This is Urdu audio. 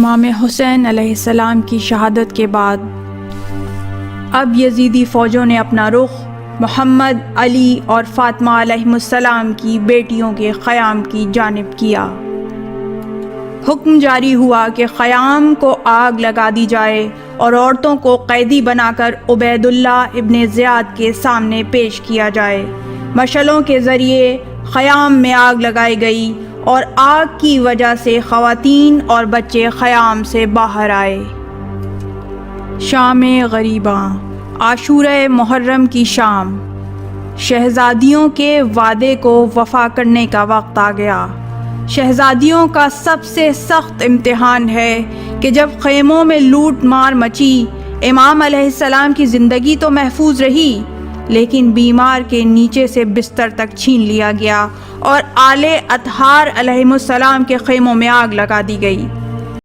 امام حسین علیہ السلام کی شہادت کے بعد اب یزیدی فوجوں نے اپنا رخ محمد، علی اور فاطمہ علیہ السلام کی بیٹیوں کے خیام کی جانب کیا۔ حکم جاری ہوا کہ خیام کو آگ لگا دی جائے اور عورتوں کو قیدی بنا کر عبید اللہ ابن زیاد کے سامنے پیش کیا جائے۔ مشعلوں کے ذریعے خیام میں آگ لگائی گئی اور آگ کی وجہ سے خواتین اور بچے خیام سے باہر آئے۔ شام غریباں، عاشورہ محرم کی شام، شہزادیوں کے وعدے کو وفا کرنے کا وقت آ گیا۔ شہزادیوں کا سب سے سخت امتحان ہے کہ جب خیموں میں لوٹ مار مچی، امام علیہ السلام کی زندگی تو محفوظ رہی لیکن بیمار کے نیچے سے بستر تک چھین لیا گیا اور آل اطہار علیہ السلام کے خیموں میں آگ لگا دی گئی۔